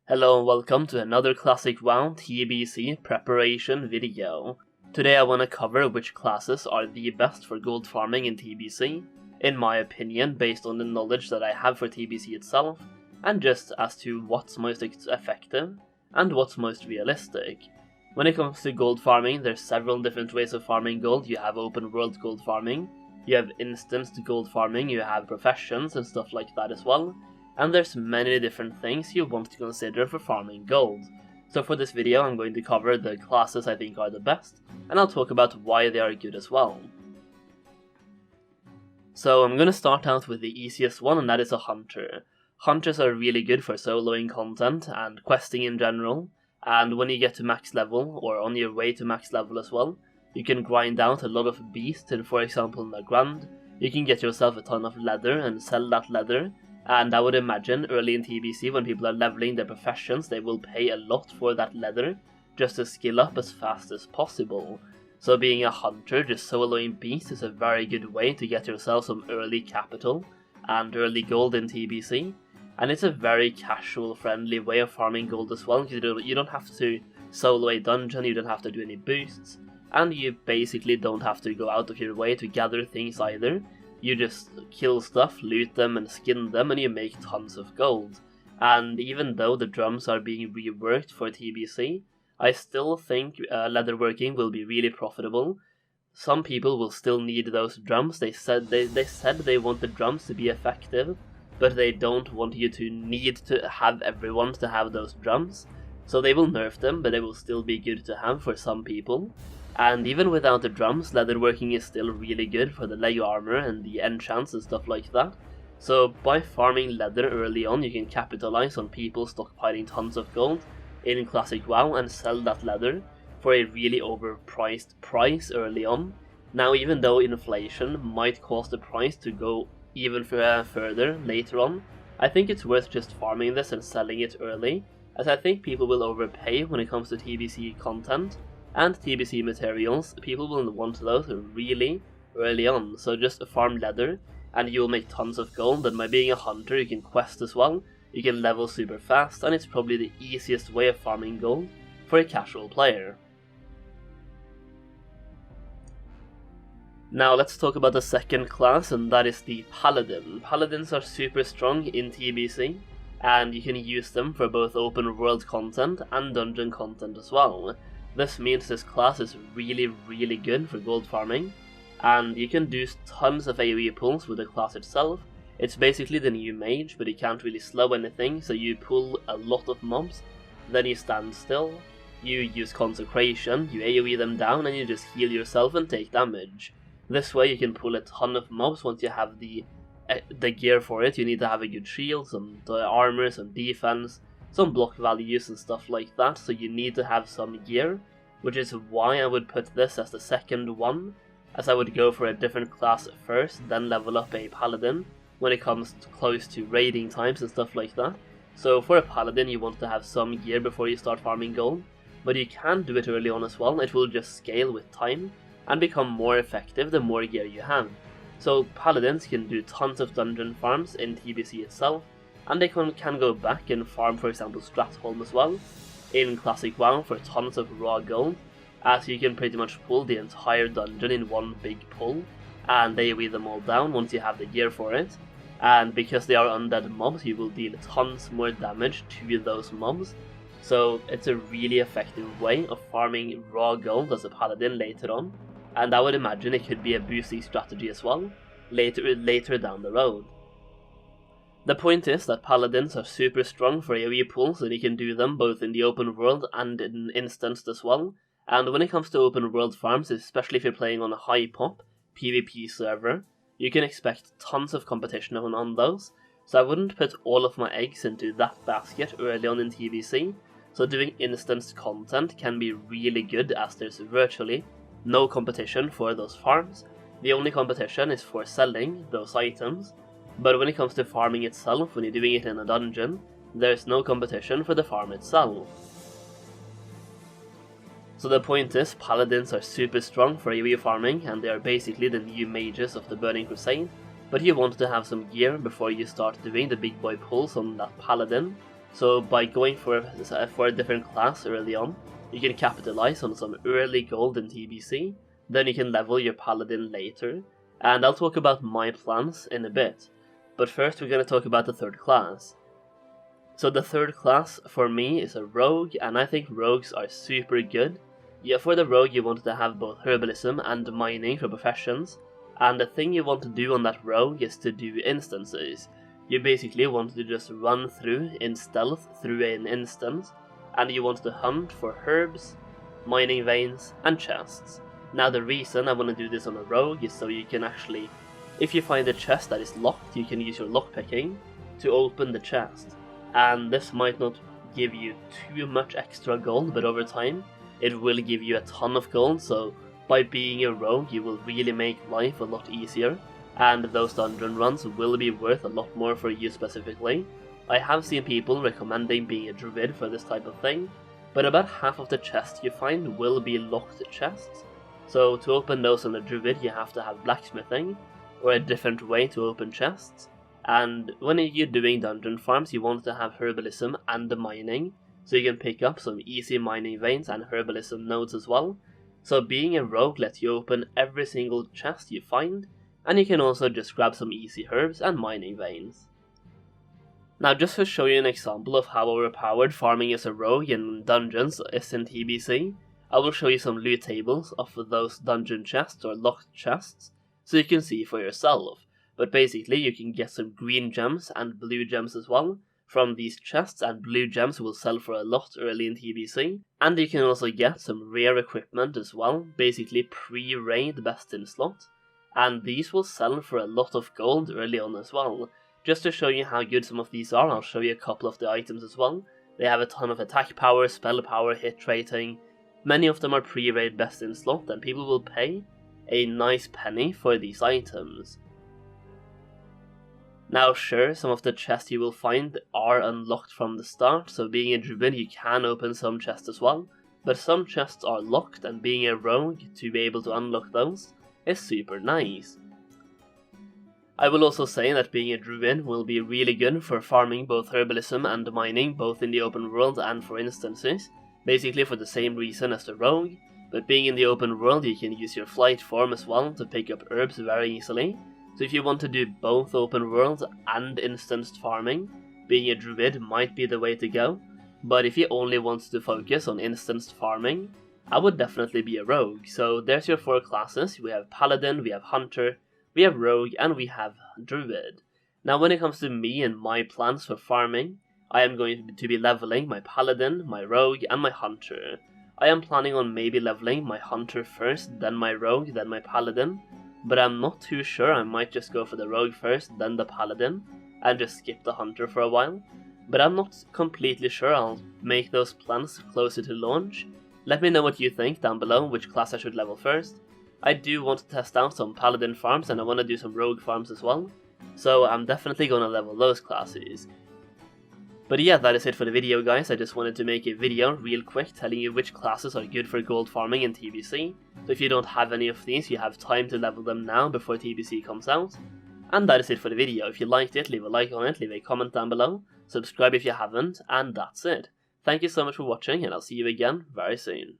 Hello and welcome to another Classic WoW TBC preparation video. Today I want to cover which classes are the best for gold farming in TBC, in my opinion based on the knowledge that I have for TBC itself, and just as to what's most effective and what's most realistic. When it comes to gold farming, there's several different ways of farming gold. You have open world gold farming, you have instanced gold farming, you have professions and stuff like that as well. And there's many different things you want to consider for farming gold. So for this video I'm going to cover the classes I think are the best, and I'll talk about why they are good as well. So I'm going to start out with the easiest one, and that is a hunter. Hunters are really good for soloing content and questing in general, and when you get to max level, or on your way to max level as well, you can grind out a lot of beasts in, for example, Nagrand. You can get yourself a ton of leather and sell that leather. And I would imagine early in TBC when people are leveling their professions, they will pay a lot for that leather just to skill up as fast as possible. So being a hunter, just soloing beasts is a very good way to get yourself some early capital and early gold in TBC. And it's a very casual friendly way of farming gold as well, because you don't have to solo a dungeon, you don't have to do any boosts, and you basically don't have to go out of your way to gather things either. You just kill stuff, loot them and skin them, and you make tons of gold. And even though the drums are being reworked for TBC, I still think leatherworking will be really profitable. Some people will still need those drums. They said they want the drums to be effective, but they don't want you to need to have everyone to have those drums. So they will nerf them, but they will still be good to have for some people. And even without the drums, leatherworking is still really good for the leg armor and the enchants and stuff like that. So by farming leather early on, you can capitalize on people stockpiling tons of gold in Classic WoW and sell that leather for a really overpriced price early on. Now, even though inflation might cause the price to go even further later on, I think it's worth just farming this and selling it early, as I think people will overpay when it comes to TBC content. And TBC materials, people will want those really early on, so just farm leather and you'll make tons of gold. And by being a hunter you can quest as well, you can level super fast, and it's probably the easiest way of farming gold for a casual player. Now let's talk about the second class, and that is the Paladin. Paladins are super strong in TBC, and you can use them for both open world content and dungeon content as well. This means this class is really good for gold farming, and you can do tons of AoE pulls with the class itself. It's basically the new mage, but you can't really slow anything, so you pull a lot of mobs, then you stand still, you use consecration, you AoE them down, and you just heal yourself and take damage. This way you can pull a ton of mobs once you have the gear for it. You need to have a good shield, some armor, some defense, some block values and stuff like that, so you need to have some gear, which is why I would put this as the second one, as I would go for a different class first, then level up a Paladin when it comes close to raiding times and stuff like that. So for a Paladin you want to have some gear before you start farming gold, but you can do it early on as well. It will just scale with time and become more effective the more gear you have. So Paladins can do tons of dungeon farms in TBC itself, and they can go back and farm, for example, Stratholm as well in Classic WoW for tons of raw gold, as you can pretty much pull the entire dungeon in one big pull, and they AoE them all down once you have the gear for it. And because they are undead mobs, you will deal tons more damage to those mobs, so it's a really effective way of farming raw gold as a Paladin later on, and I would imagine it could be a boosting strategy as well later down the road. The point is that Paladins are super strong for AoE pulls, and you can do them both in the open world and in instanced as well. And when it comes to open world farms, especially if you're playing on a high pop PvP server, you can expect tons of competition on those, so I wouldn't put all of my eggs into that basket early on in TBC. So doing instanced content can be really good, as there's virtually no competition for those farms. The only competition is for selling those items. But when it comes to farming itself, when you're doing it in a dungeon, there's no competition for the farm itself. So the point is, Paladins are super strong for AoE farming, and they are basically the new mages of the Burning Crusade, but you want to have some gear before you start doing the big boy pulls on that Paladin, So by going for a different class early on, you can capitalize on some early gold in TBC, then you can level your Paladin later, and I'll talk about my plans in a bit. But first we're going to talk about the third class. So the third class for me is a rogue, and I think rogues are super good. Yeah, for the rogue you want to have both herbalism and mining for professions, and the thing you want to do on that rogue is to do instances. You basically want to just run through in stealth through an instance, and you want to hunt for herbs, mining veins, and chests. Now the reason I want to do this on a rogue is so you can actually, if you find a chest that is locked, you can use your lockpicking to open the chest. And this might not give you too much extra gold, but over time it will give you a ton of gold, so by being a rogue you will really make life a lot easier. And those dungeon runs will be worth a lot more for you specifically. I have seen people recommending being a druid for this type of thing, but about half of the chests you find will be locked chests. So to open those on a druid you have to have blacksmithing, or a different way to open chests. And when you're doing dungeon farms you want to have herbalism and the mining, so you can pick up some easy mining veins and herbalism nodes as well. So being a rogue lets you open every single chest you find, and you can also just grab some easy herbs and mining veins. Now just to show you an example of how overpowered farming as a rogue in dungeons is in TBC, I will show you some loot tables of those dungeon chests or locked chests, so you can see for yourself. But basically you can get some green gems and blue gems as well from these chests, and blue gems will sell for a lot early in TBC. And you can also get some rare equipment as well, basically pre-raid best in slot. And these will sell for a lot of gold early on as well. Just to show you how good some of these are, I'll show you a couple of the items as well. They have a ton of attack power, spell power, hit rating. Many of them are pre-raid best in slot, and people will pay a nice penny for these items. Now sure, some of the chests you will find are unlocked from the start, so being a druid you can open some chests as well. But some chests are locked, and being a rogue to be able to unlock those is super nice. I will also say that being a druid will be really good for farming both herbalism and mining, both in the open world and for instances, basically for the same reason as the rogue, but being in the open world you can use your flight form as well to pick up herbs very easily. So if you want to do both open world and instanced farming, being a druid might be the way to go, but if you only want to focus on instanced farming, I would definitely be a rogue. So there's your four classes. We have Paladin, we have Hunter, we have Rogue, and we have Druid. Now when it comes to me and my plans for farming, I am going to be leveling my Paladin, my Rogue, and my Hunter. I am planning on maybe leveling my Hunter first, then my Rogue, then my Paladin, but I'm not too sure. I might just go for the Rogue first, then the Paladin, and just skip the Hunter for a while. But I'm not completely sure. I'll make those plans closer to launch. Let me know what you think down below, which class I should level first. I do want to test out some Paladin farms, and I want to do some Rogue farms as well, so I'm definitely going to level those classes. But yeah, that is it for the video guys. I just wanted to make a video real quick telling you which classes are good for gold farming in TBC. So if you don't have any of these, you have time to level them now before TBC comes out. And that is it for the video. If you liked it, leave a like on it, leave a comment down below, subscribe if you haven't, and that's it. Thank you so much for watching, and I'll see you again very soon.